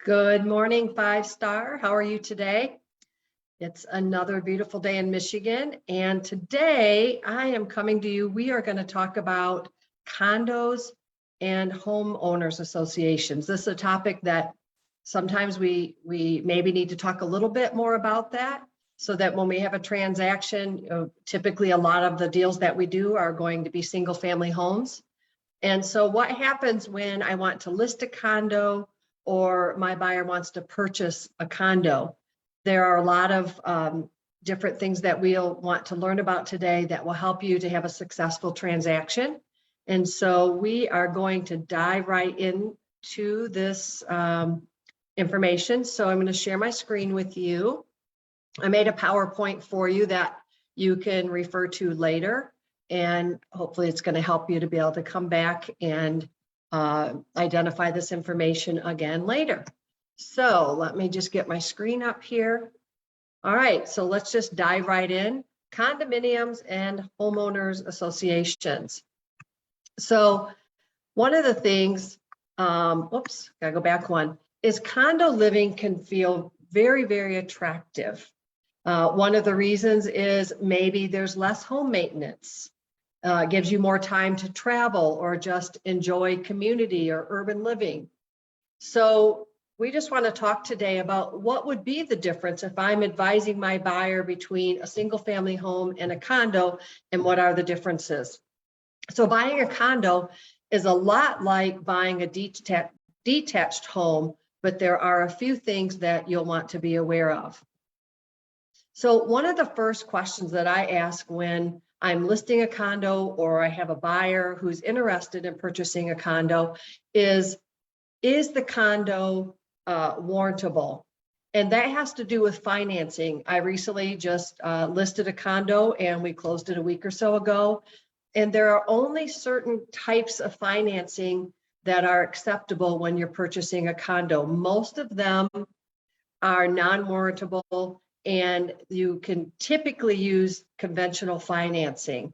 Good morning, 5-star. How are you today? It's another beautiful day in Michigan, and today I am coming to you. We are going to talk about condos and homeowners associations. This is a topic that sometimes we maybe need to talk a little bit more about that, so that when we have a transaction, typically a lot of the deals that we do are going to be single family homes. And so what happens when I want to list a condo or my buyer wants to purchase a condo? There are a lot of different things that we'll want to learn about today that will help you to have a successful transaction. And so we are going to dive right into this information. So I'm going to share my screen with you. I made a PowerPoint for you that you can refer to later, and hopefully it's going to help you to be able to come back and identify this information again later. So let me just get my screen up here. All right, so let's just dive right in. Condominiums and homeowners associations. So one of the things, whoops, gotta go back one, is condo living can feel very, very attractive. One of the reasons is maybe there's less home maintenance. Gives you more time to travel or just enjoy community or urban living. So we just want to talk today about what would be the difference if I'm advising my buyer between a single family home and a condo, and what are the differences. So buying a condo is a lot like buying a detached home, but there are a few things that you'll want to be aware of. So one of the first questions that I ask when I'm listing a condo or I have a buyer who's interested in purchasing a condo is the condo warrantable? And that has to do with financing. I recently just listed a condo and we closed it a week or so ago. And there are only certain types of financing that are acceptable when you're purchasing a condo. Most of them are non-warrantable, and you can typically use conventional financing.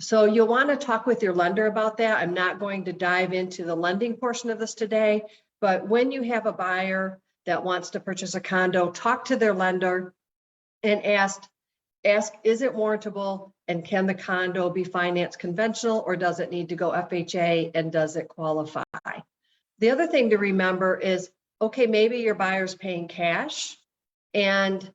So you'll want to talk with your lender about that. I'm not going to dive into the lending portion of this today, but when you have a buyer that wants to purchase a condo, talk to their lender and ask, is it warrantable, and can the condo be financed conventional, or does it need to go FHA, and does it qualify? The other thing to remember is, okay, maybe your buyer's paying cash, and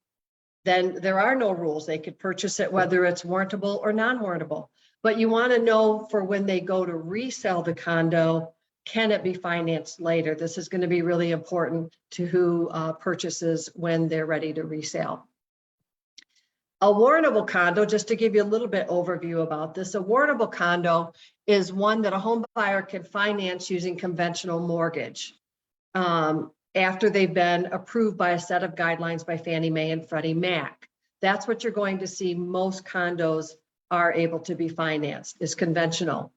then there are no rules. They could purchase it whether it's warrantable or non-warrantable. But you want to know for when they go to resell the condo, can it be financed later? This is going to be really important to who purchases when they're ready to resell. A warrantable condo, just to give you a little bit overview about this, a warrantable condo is one that a home buyer can finance using conventional mortgage. After they've been approved by a set of guidelines by Fannie Mae and Freddie Mac. That's what you're going to see most condos are able to be financed, is conventional.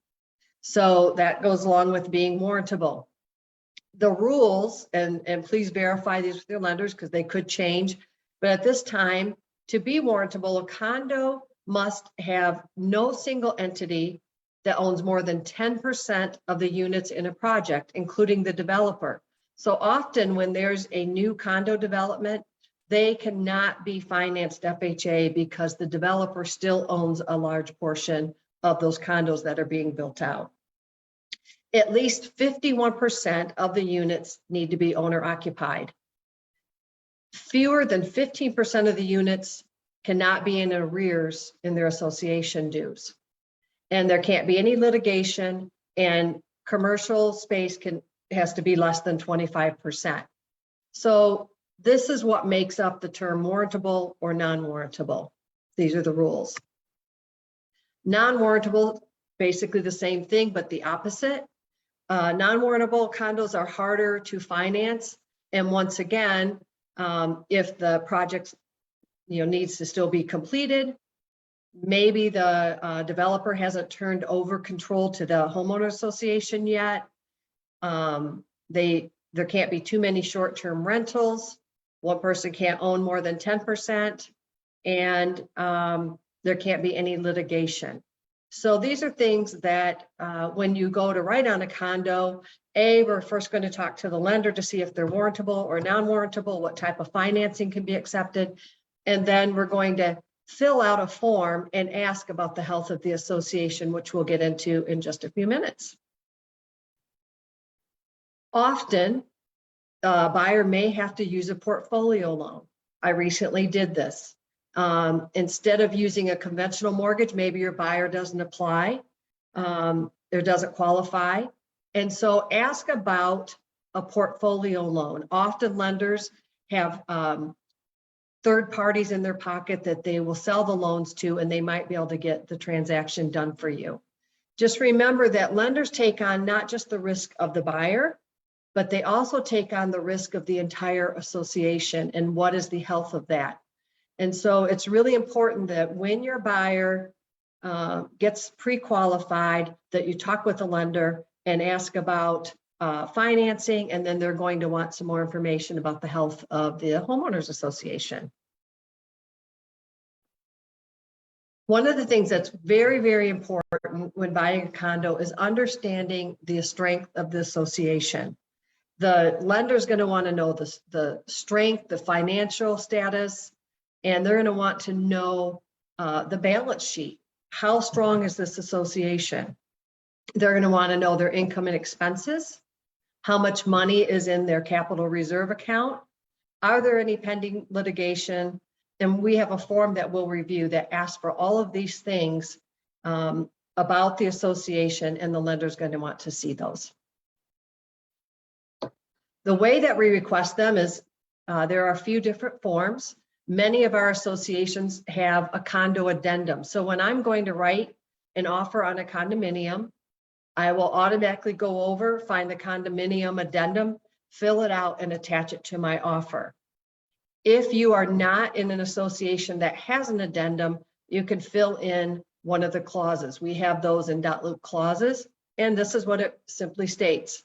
So that goes along with being warrantable. The rules, and please verify these with your lenders because they could change, but at this time, to be warrantable, a condo must have no single entity that owns more than 10% of the units in a project, including the developer. So often when there's a new condo development, they cannot be financed FHA because the developer still owns a large portion of those condos that are being built out. At least 51% of the units need to be owner occupied. Fewer than 15% of the units cannot be in arrears in their association dues. And there can't be any litigation, and commercial space has to be less than 25%. So this is what makes up the term warrantable or non-warrantable. These are the rules. Non-warrantable, basically the same thing, but the opposite. Non-warrantable condos are harder to finance. And once again, if the project needs to still be completed, maybe the developer hasn't turned over control to the homeowner association yet. There can't be too many short-term rentals. One person can't own more than 10%, and there can't be any litigation. So these are things that when you go to write on a condo, we're first going to talk to the lender to see if they're warrantable or non-warrantable, what type of financing can be accepted. And then we're going to fill out a form and ask about the health of the association, which we'll get into in just a few minutes. Often, a buyer may have to use a portfolio loan. I recently did this. Instead of using a conventional mortgage, maybe your buyer doesn't apply or doesn't qualify. And so ask about a portfolio loan. Often lenders have third parties in their pocket that they will sell the loans to, and they might be able to get the transaction done for you. Just remember that lenders take on not just the risk of the buyer, but they also take on the risk of the entire association and what is the health of that. And so it's really important that when your buyer gets pre-qualified, that you talk with the lender and ask about financing, and then they're going to want some more information about the health of the homeowners association. One of the things that's very, very important when buying a condo is understanding the strength of the association. The lender is going to want to know the strength, the financial status, and they're going to want to know the balance sheet. How strong is this association? They're going to want to know their income and expenses, how much money is in their capital reserve account, are there any pending litigation? And we have a form that we'll review that asks for all of these things about the association, and the lender is going to want to see those. The way that we request them is there are a few different forms. Many of our associations have a condo addendum. So when I'm going to write an offer on a condominium, I will automatically go over, find the condominium addendum, fill it out, and attach it to my offer. If you are not in an association that has an addendum, you can fill in one of the clauses. We have those in .loop clauses, and this is what it simply states.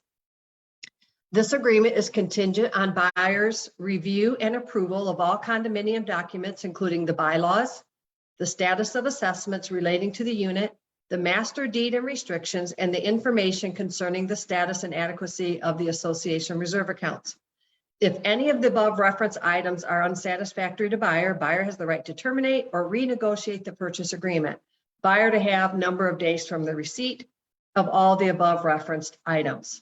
This agreement is contingent on buyer's review and approval of all condominium documents, including the bylaws, the status of assessments relating to the unit, the master deed and restrictions, and the information concerning the status and adequacy of the association reserve accounts. If any of the above referenced items are unsatisfactory to buyer, buyer has the right to terminate or renegotiate the purchase agreement. Buyer to have number of days from the receipt of all the above referenced items.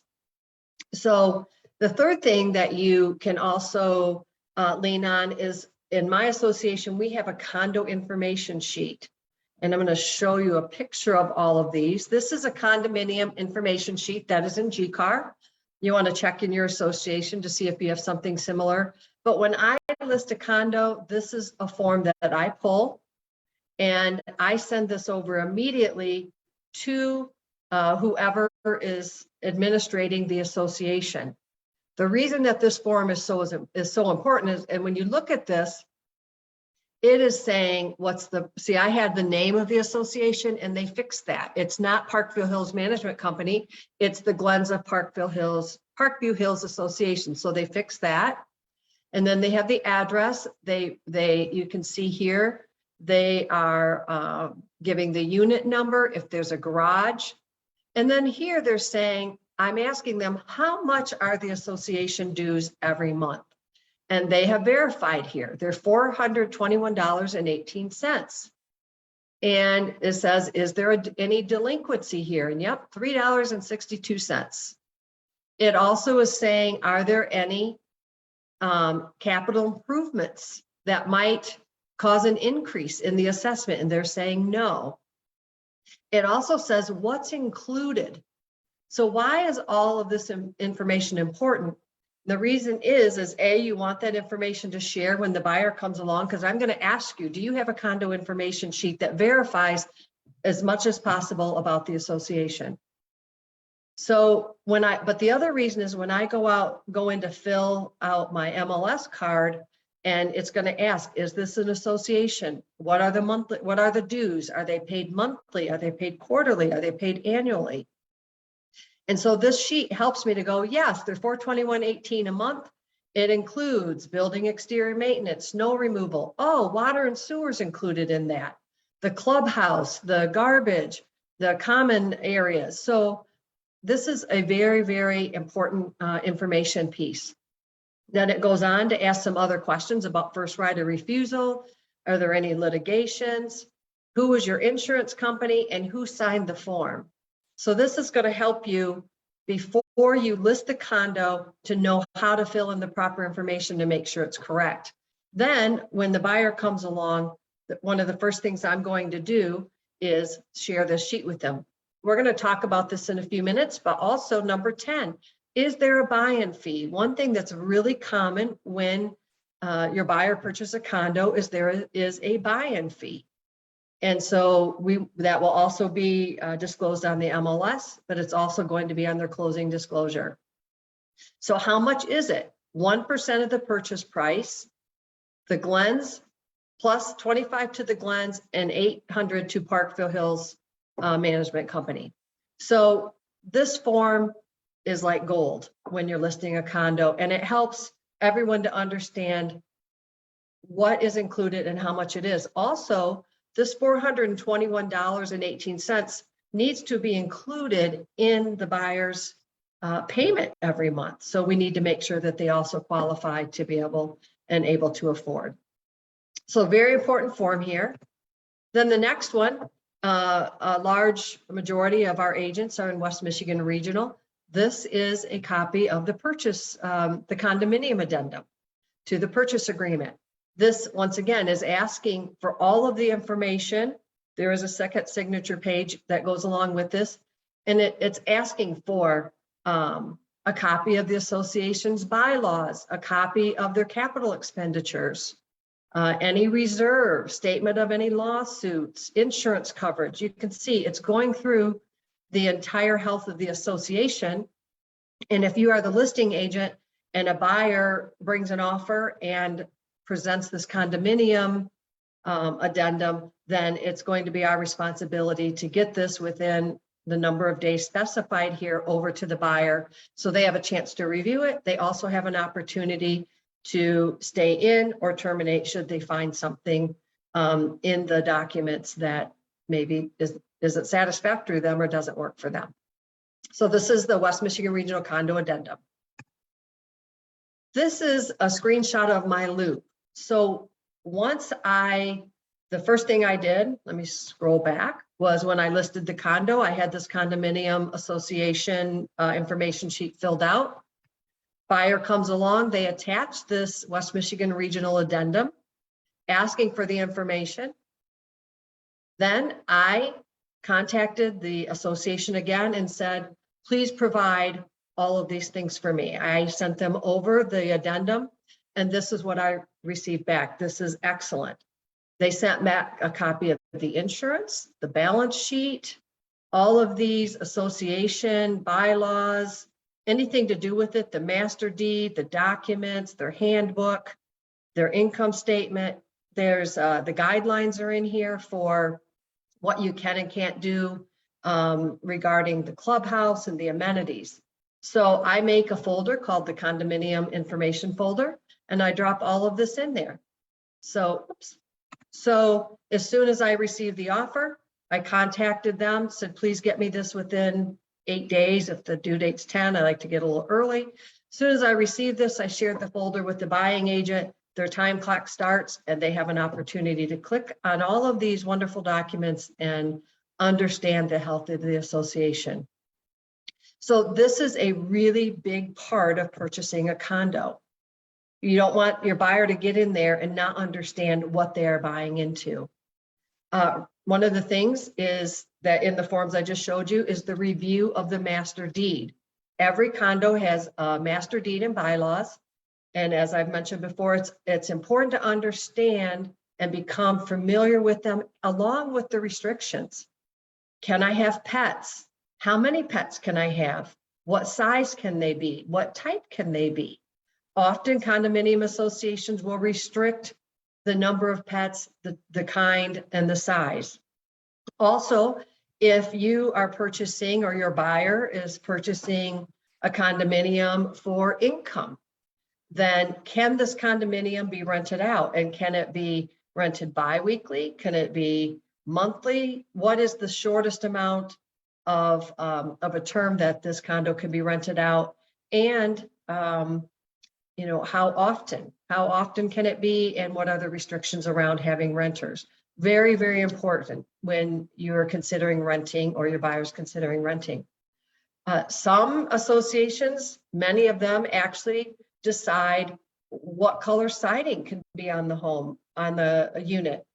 So the third thing that you can also lean on is, in my association, we have a condo information sheet. And I'm going to show you a picture of all of these. This is a condominium information sheet that is in GCAR. You want to check in your association to see if you have something similar. But when I list a condo, this is a form that I pull, and I send this over immediately to whoever is administrating the association. The reason that this form is so important is, and when you look at this, it is saying see, I had the name of the association and they fixed that. It's not Parkview Hills Management Company. It's the Glens of Parkview Hills Association. So they fixed that. And then they have the address. You can see here, they are giving the unit number if there's a garage. And then here they're saying, I'm asking them, how much are the association dues every month? And they have verified here, they're $421.18. And it says, is there any delinquency here? And yep, $3.62. It also is saying, are there any capital improvements that might cause an increase in the assessment? And they're saying no. It also says what's included. So why is all of this information important? The reason is A, you want that information to share when the buyer comes along, because I'm going to ask you, do you have a condo information sheet that verifies as much as possible about the association? So but the other reason is when I go in to fill out my MLS card, and it's going to ask, is this an association? What are the dues? Are they paid monthly? Are they paid quarterly? Are they paid annually? And so this sheet helps me to go, yes, they're $421.18 a month. It includes building exterior maintenance, snow removal. Oh, water and sewers included in that. The clubhouse, the garbage, the common areas. So this is a very, very important information piece. Then it goes on to ask some other questions about first right of refusal. Are there any litigations? Who was your insurance company and who signed the form? So this is going to help you before you list the condo to know how to fill in the proper information to make sure it's correct. Then when the buyer comes along, one of the first things I'm going to do is share this sheet with them. We're going to talk about this in a few minutes, but also number 10, is there a buy-in fee? One thing that's really common when your buyer purchases a condo is there is a buy-in fee. And so that will also be disclosed on the MLS, but it's also going to be on their closing disclosure. So how much is it? 1% of the purchase price, the Glens, plus 25 to the Glens and 800 to Parkville Hills Management Company. So this form is like gold when you're listing a condo, and it helps everyone to understand what is included and how much it is. Also, this $421.18 needs to be included in the buyer's payment every month. So we need to make sure that they also qualify to be able to afford. So very important form here. Then the next one, a large majority of our agents are in West Michigan Regional. This is a copy of the purchase, the condominium addendum to the purchase agreement. This, once again, is asking for all of the information. There is a second signature page that goes along with this, and it's asking for a copy of the association's bylaws, a copy of their capital expenditures, any reserve, statement of any lawsuits, insurance coverage. You can see it's going through the entire health of the association. And if you are the listing agent and a buyer brings an offer and presents this condominium addendum, then it's going to be our responsibility to get this within the number of days specified here over to the buyer so they have a chance to review it. They also have an opportunity to stay in or terminate should they find something in the documents that maybe isn't satisfactory to them or doesn't work for them. So this is the West Michigan Regional Condo Addendum. This is a screenshot of my loop. So the first thing I did, let me scroll back, was when I listed the condo, I had this condominium association information sheet filled out. Buyer comes along, they attach this West Michigan Regional Addendum, asking for the information. Then I contacted the association again and said, please provide all of these things for me. I sent them over the addendum, and this is what I received back. This is excellent. They sent back a copy of the insurance, the balance sheet, all of these association bylaws, anything to do with it, the master deed, the documents, their handbook, their income statement. There's the guidelines are in here for what you can and can't do regarding the clubhouse and the amenities. So I make a folder called the condominium information folder, and I drop all of this in there. So as soon as I received the offer, I contacted them, said, please get me this within 8 days. If the due date's 10, I like to get a little early. As soon as I received this, I shared the folder with the buying agent. Their time clock starts and they have an opportunity to click on all of these wonderful documents and understand the health of the association. So this is a really big part of purchasing a condo. You don't want your buyer to get in there and not understand what they are buying into. One of the things is that in the forms I just showed you is the review of the master deed. Every condo has a master deed and bylaws. And as I've mentioned before, it's important to understand and become familiar with them along with the restrictions. Can I have pets? How many pets can I have? What size can they be? What type can they be? Often condominium associations will restrict the number of pets, the kind, and the size. Also, if you are purchasing or your buyer is purchasing a condominium for income, then can this condominium be rented out? And can it be rented bi-weekly? Can it be monthly, what is the shortest amount of a term that this condo can be rented out, and you know, how often can it be, and what are the restrictions around having renters? Very, very important when you're considering renting or your buyer's considering renting. Some associations, many of them actually decide what color siding can be on the home, on the unit.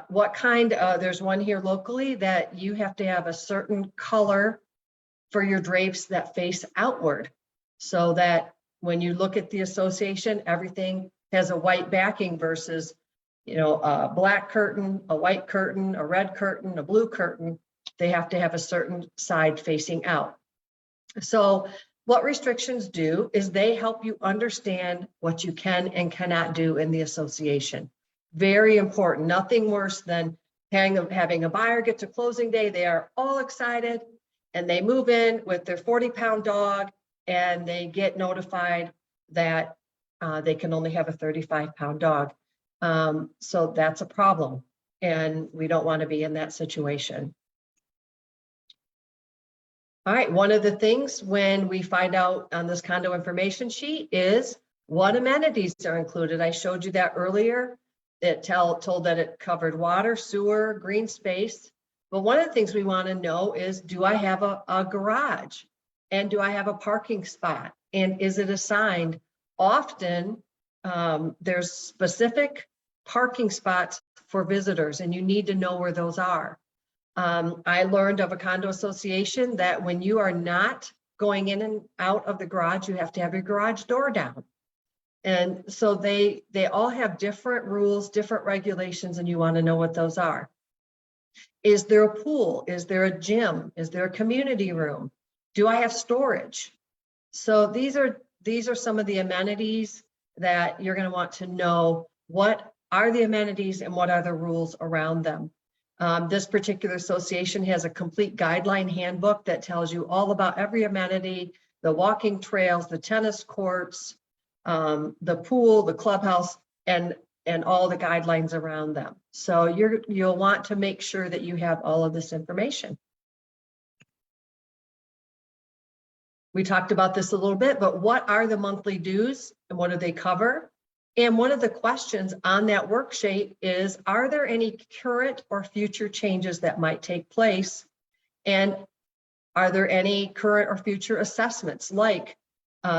What kind, there's one here locally that you have to have a certain color for your drapes that face outward, so that when you look at the association, everything has a white backing versus, you know, a black curtain, a white curtain, a red curtain, a blue curtain. They have to have a certain side facing out. So what restrictions do is they help you understand what you can and cannot do in the association. Very important. Nothing worse than having a buyer get to closing day. They are all excited and they move in with their 40-pound dog, and they get notified that they can only have a 35-pound dog. So that's a problem, and we don't want to be in that situation. All right, one of the things when we find out on this condo information sheet is what amenities are included. I showed you that earlier. It told that it covered water, sewer, green space. But one of the things we want to know is, do I have a garage? And do I have a parking spot? And is it assigned? Often there's specific parking spots for visitors, and you need to know where those are. I learned of a condo association that when you are not going in and out of the garage, you have to have your garage door down. And so they all have different rules, different regulations, and you want to know what those are. Is there a pool? Is there a gym? Is there a community room? Do I have storage? So these are some of the amenities that you're going to want to know. What are the amenities and what are the rules around them? This particular association has a complete guideline handbook that tells you all about every amenity, the walking trails, the tennis courts, the pool, the clubhouse, and all the guidelines around them. So you'll want to make sure that you have all of this information. We talked about this a little bit, but what are the monthly dues and what do they cover? And one of the questions on that worksheet is, are there any current or future changes that might take place? And are there any current or future assessments? Like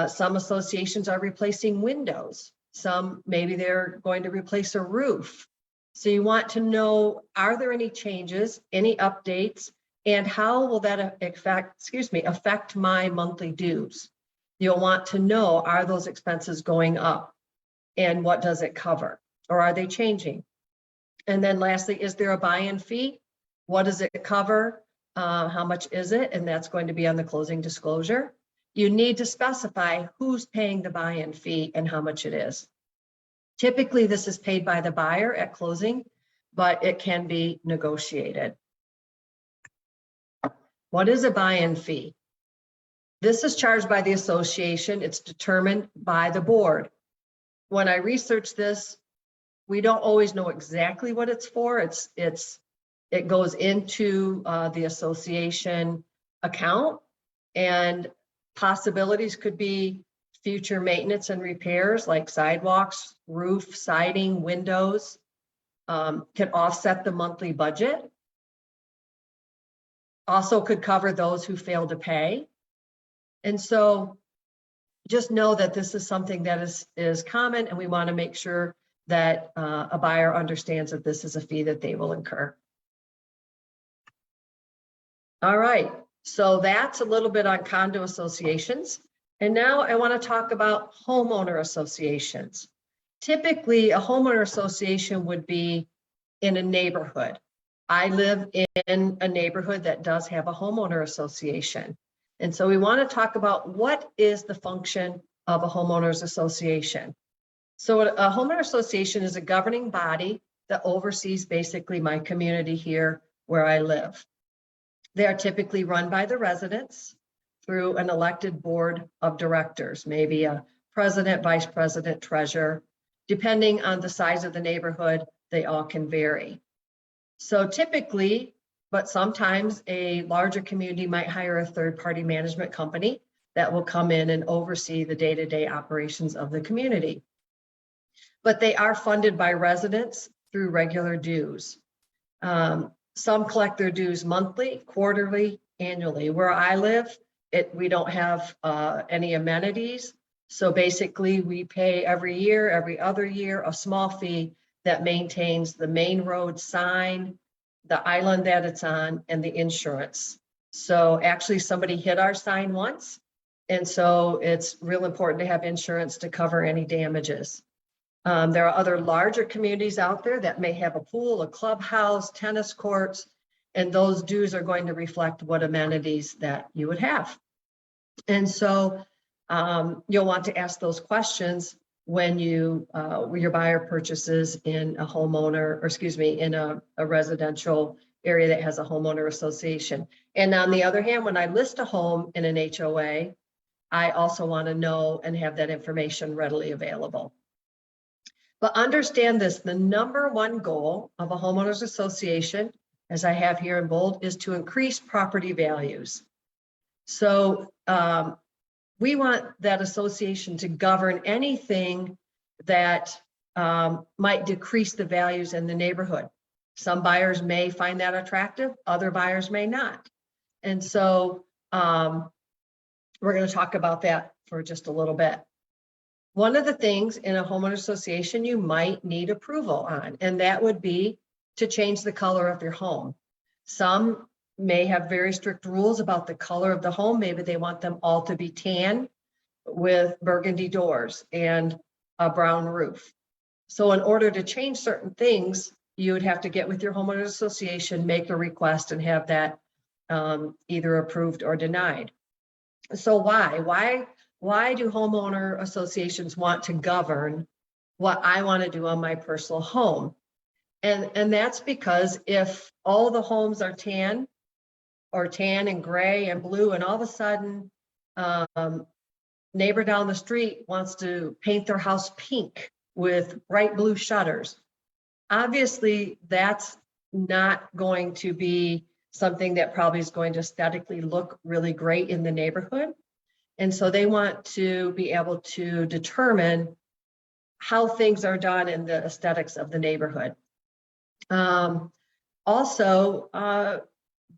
some associations are replacing windows. Some, maybe they're going to replace a roof. So you want to know, are there any changes, any updates, and how will that affect my monthly dues? You'll want to know, are those expenses going up? And what does it cover? Or are they changing? And then lastly, is there a buy-in fee? What does it cover? How much is it? And that's going to be on the closing disclosure. You need to specify who's paying the buy-in fee and how much it is. Typically, this is paid by the buyer at closing, but it can be negotiated. What is a buy-in fee? This is charged by the association. It's determined by the board. When I research this, we don't always know exactly what it's for. It goes into the association account, and possibilities could be future maintenance and repairs like sidewalks, roof, siding, windows, can offset the monthly budget. Also could cover those who fail to pay. And so just know that this is something that is common, and we want to make sure that a buyer understands that this is a fee that they will incur. All right, so that's a little bit on condo associations. And now I want to talk about homeowner associations. Typically, a homeowner association would be in a neighborhood. I live in a neighborhood that does have a homeowner association. And so we want to talk about what is the function of a homeowners association. So a homeowner association is a governing body that oversees basically my community here where I live. They are typically run by the residents through an elected board of directors, maybe a president, vice president, treasurer. Depending on the size of the neighborhood, they all can vary. So typically, but sometimes a larger community might hire a third-party management company that will come in and oversee the day-to-day operations of the community. But they are funded by residents through regular dues. Some collect their dues monthly, quarterly, annually. Where I live, we don't have any amenities. So basically we pay every year, every other year, a small fee that maintains the main road sign, the island that it's on, and the insurance. So actually somebody hit our sign once. And so it's real important to have insurance to cover any damages. There are other larger communities out there that may have a pool, a clubhouse, tennis courts, and those dues are going to reflect what amenities that you would have. And so you'll want to ask those questions when your buyer purchases in a homeowner, or excuse me, in a residential area that has a homeowner association. And on the other hand, when I list a home in an HOA, I also want to know and have that information readily available. But understand this, the number one goal of a homeowners association, as I have here in bold, is to increase property values. So we want that association to govern anything that might decrease the values in the neighborhood. Some buyers may find that attractive, other buyers may not. And so we're going to talk about that for just a little bit. One of the things in a homeowner association you might need approval on, and that would be to change the color of your home. Some may have very strict rules about the color of the home. Maybe they want them all to be tan with burgundy doors and a brown roof. So in order to change certain things, you would have to get with your homeowner association, make a request, and have that either approved or denied. So why do homeowner associations want to govern what I want to do on my personal home? And that's because if all the homes are tan and gray and blue, and all of a sudden neighbor down the street wants to paint their house pink with bright blue shutters, obviously that's not going to be something that probably is going to aesthetically look really great in the neighborhood. And so they want to be able to determine how things are done in the aesthetics of the neighborhood. Also,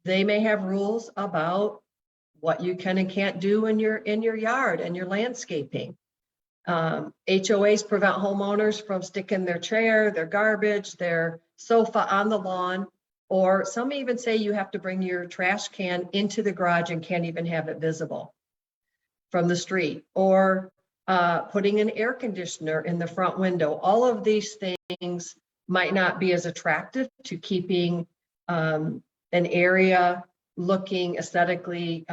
they may have rules about what you can and can't do in your yard and your landscaping. HOAs prevent homeowners from sticking their chair, their garbage, their sofa on the lawn, or some even say you have to bring your trash can into the garage and can't even have it visible from the street, or putting an air conditioner in the front window. All of these things might not be as attractive to keeping an area looking aesthetically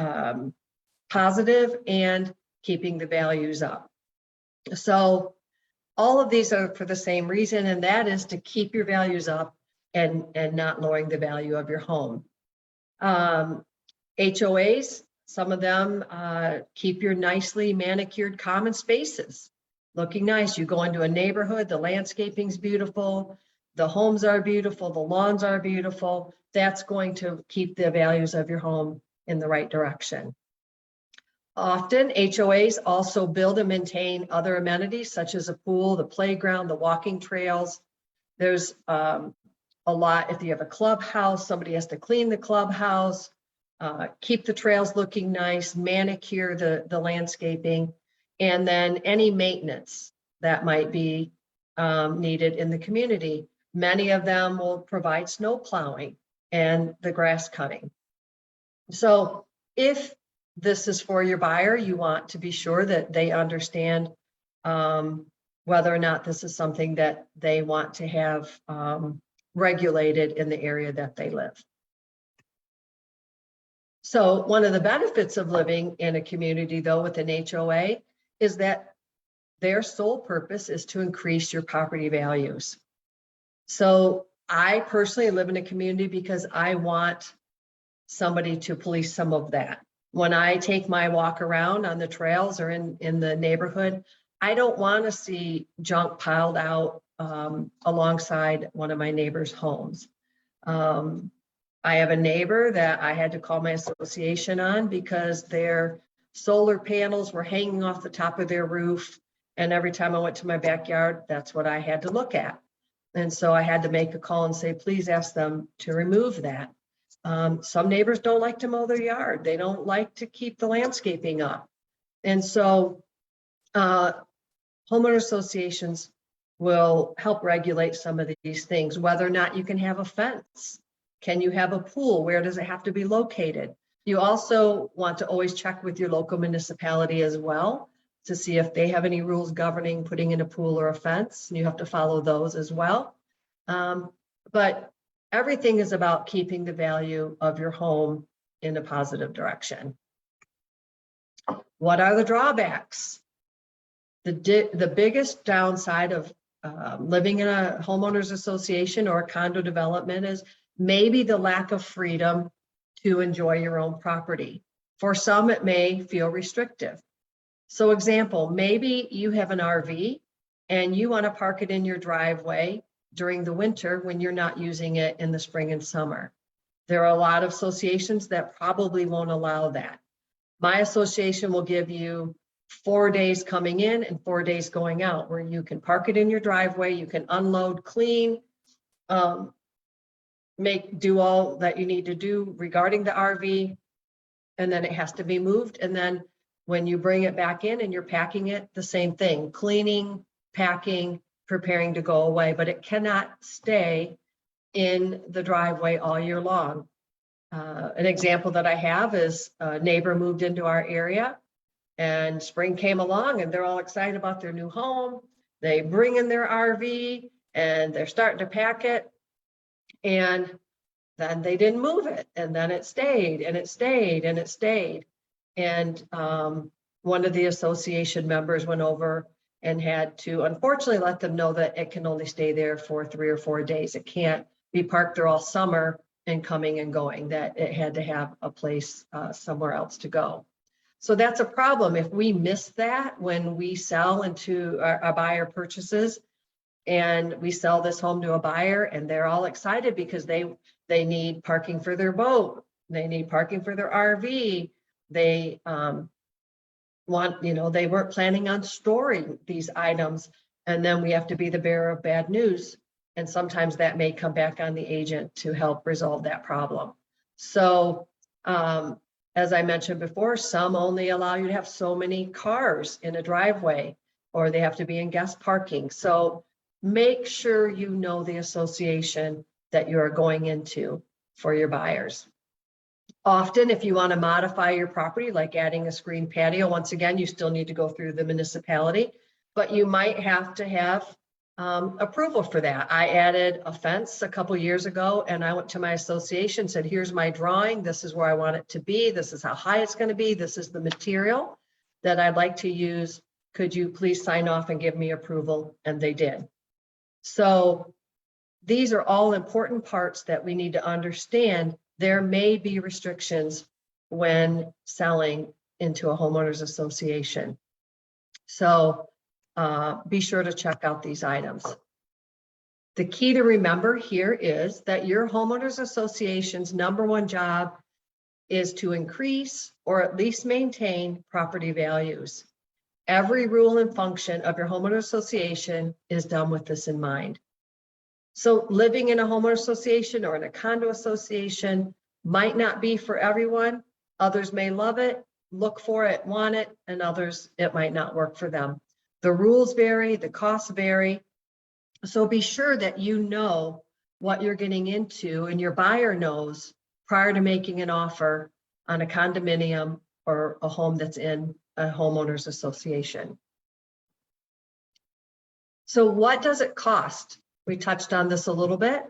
positive and keeping the values up. So all of these are for the same reason, and that is to keep your values up and not lowering the value of your home. HOAs, some of them keep your nicely manicured common spaces looking nice. You go into a neighborhood, the landscaping's beautiful, the homes are beautiful, the lawns are beautiful. That's going to keep the values of your home in the right direction. Often HOAs also build and maintain other amenities such as a pool, the playground, the walking trails. There's a lot, if you have a clubhouse, somebody has to clean the clubhouse, keep the trails looking nice, manicure the landscaping, and then any maintenance that might be needed in the community. Many of them will provide snow plowing and the grass cutting. So if this is for your buyer, you want to be sure that they understand whether or not this is something that they want to have regulated in the area that they live. So one of the benefits of living in a community, though, with an HOA is that their sole purpose is to increase your property values. So I personally live in a community because I want somebody to police some of that. When I take my walk around on the trails or in the neighborhood, I don't want to see junk piled out alongside one of my neighbors' homes. I have a neighbor that I had to call my association on because their solar panels were hanging off the top of their roof. And every time I went to my backyard, that's what I had to look at. And so I had to make a call and say, please ask them to remove that. Some neighbors don't like to mow their yard. They don't like to keep the landscaping up. And so homeowner associations will help regulate some of these things, whether or not you can have a fence. Can you have a pool? Where does it have to be located? You also want to always check with your local municipality as well to see if they have any rules governing putting in a pool or a fence. You have to follow those as well. But everything is about keeping the value of your home in a positive direction. What are the drawbacks? The biggest downside of living in a homeowners association or a condo development is maybe the lack of freedom to enjoy your own property. For some, it may feel restrictive. So example, maybe you have an RV and you want to park it in your driveway during the winter when you're not using it in the spring and summer. There are a lot of associations that probably won't allow that. My association will give you 4 days coming in and 4 days going out, where you can park it in your driveway, you can unload, clean, do all that you need to do regarding the RV, and then it has to be moved. And then when you bring it back in and you're packing it, the same thing, cleaning, packing, preparing to go away, but it cannot stay in the driveway all year long. An example that I have is a neighbor moved into our area and spring came along and they're all excited about their new home. They bring in their RV and they're starting to pack it, and then they didn't move it, and then it stayed and it stayed and it stayed. And one of the association members went over and had to unfortunately let them know that it can only stay there for 3 or 4 days. It can't be parked there all summer and coming and going, that it had to have a place somewhere else to go. So that's a problem. If we miss that when we sell into a buyer purchases, and we sell this home to a buyer and they're all excited because they need parking for their boat, they need parking for their RV, they they weren't planning on storing these items, and then we have to be the bearer of bad news. And sometimes that may come back on the agent to help resolve that problem. So as I mentioned before, some only allow you to have so many cars in a driveway, or they have to be in guest parking. So make sure you know the association that you are going into for your buyers. Often, if you want to modify your property, like adding a screen patio, once again, you still need to go through the municipality, but you might have to have approval for that. I added a fence a couple years ago, and I went to my association, said, here's my drawing, this is where I want it to be, this is how high it's going to be, this is the material that I'd like to use. Could you please sign off and give me approval? And they did. So these are all important parts that we need to understand. There may be restrictions when selling into a homeowners association. So be sure to check out these items. The key to remember here is that your homeowners association's #1 job is to increase or at least maintain property values. Every rule and function of your homeowner association is done with this in mind. So living in a homeowner association or in a condo association might not be for everyone. Others may love it, look for it, want it, and others, it might not work for them. The rules vary, the costs vary. So be sure that you know what you're getting into and your buyer knows prior to making an offer on a condominium or a home that's in a homeowners association. So what does it cost? We touched on this a little bit,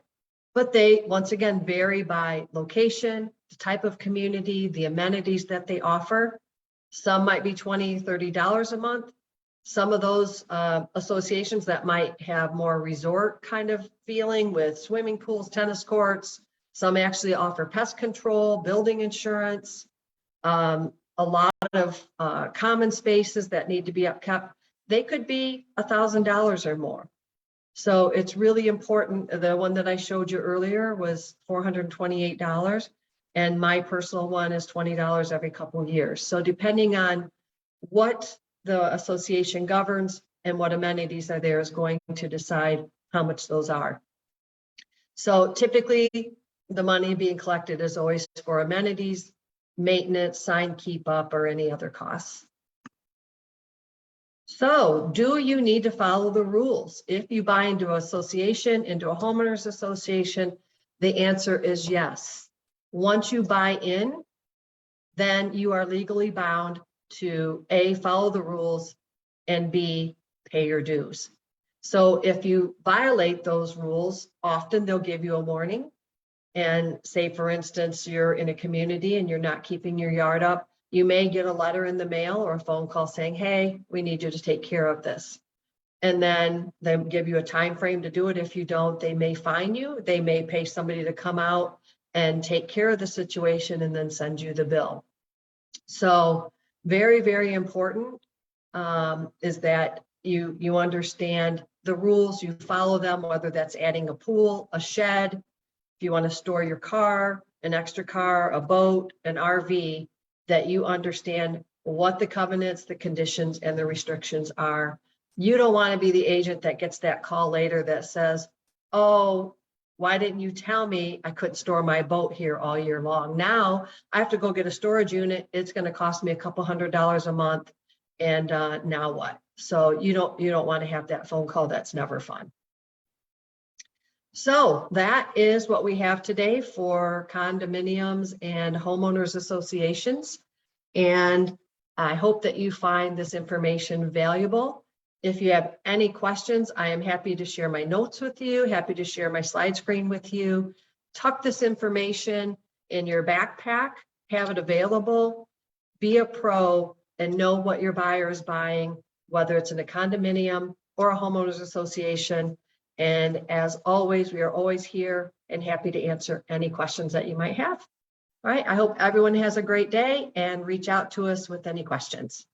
but they, once again, vary by location, the type of community, the amenities that they offer. Some might be $20, $30 a month. Some of those associations that might have more resort kind of feeling with swimming pools, tennis courts. Some actually offer pest control, building insurance, a lot of common spaces that need to be upkept. They could be $1,000 or more. So it's really important. The one that I showed you earlier was $428, and my personal one is $20 every couple of years. So depending on what the association governs and what amenities are there is going to decide how much those are. So typically the money being collected is always for amenities, maintenance, sign keep up, or any other costs. So do you need to follow the rules? If you buy into an association, into a homeowners association, the answer is yes. Once you buy in, then you are legally bound to A, follow the rules, and B, pay your dues. So if you violate those rules, often they'll give you a warning. And say, for instance, you're in a community and you're not keeping your yard up, you may get a letter in the mail or a phone call saying, hey, we need you to take care of this. And then they give you a time frame to do it. If you don't, they may fine you. They may pay somebody to come out and take care of the situation and then send you the bill. So very, very important is that you understand the rules, you follow them, whether that's adding a pool, a shed, if you want to store your car, an extra car, a boat, an RV, that you understand what the covenants, the conditions, and the restrictions are. You don't want to be the agent that gets that call later that says, oh, why didn't you tell me I couldn't store my boat here all year long? Now I have to go get a storage unit. It's going to cost me a couple $100 a month. And now what? So you don't want to have that phone call. That's never fun. So that is what we have today for condominiums and homeowners associations. And I hope that you find this information valuable. If you have any questions, I am happy to share my notes with you, happy to share my slide screen with you. Tuck this information in your backpack, have it available, be a pro, and know what your buyer is buying, whether it's in a condominium or a homeowners association. And as always, we are always here and happy to answer any questions that you might have. All right, I hope everyone has a great day and reach out to us with any questions.